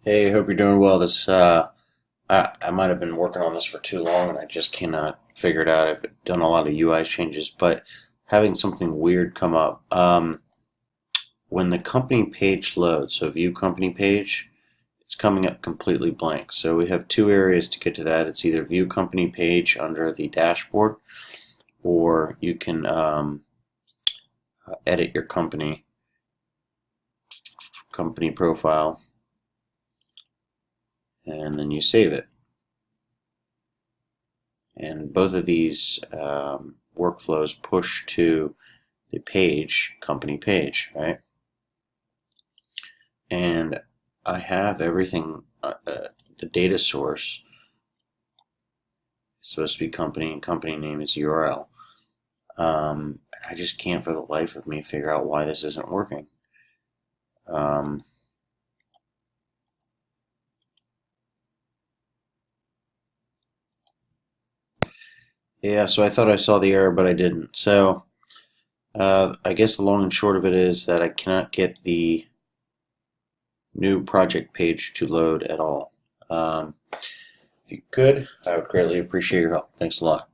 Hey, hope you're doing well. I might have been working on this for too long, and I just cannot figure it out. I've done a lot of UI changes, but having something weird come up. When the company page loads, so view company page, it's coming up completely blank. So we have two areas to get to that. It's either view company page under the dashboard, or you can edit your company profile, and then you save it. And both of these workflows push to the company page, right? And I have everything, the data source is supposed to be company, and company name is URL. I just can't for the life of me figure out why this isn't working. Yeah, so I thought I saw the error, but I didn't. So I guess the long and short of it is that I cannot get the new project page to load at all. If you could, I would greatly appreciate your help. Thanks a lot.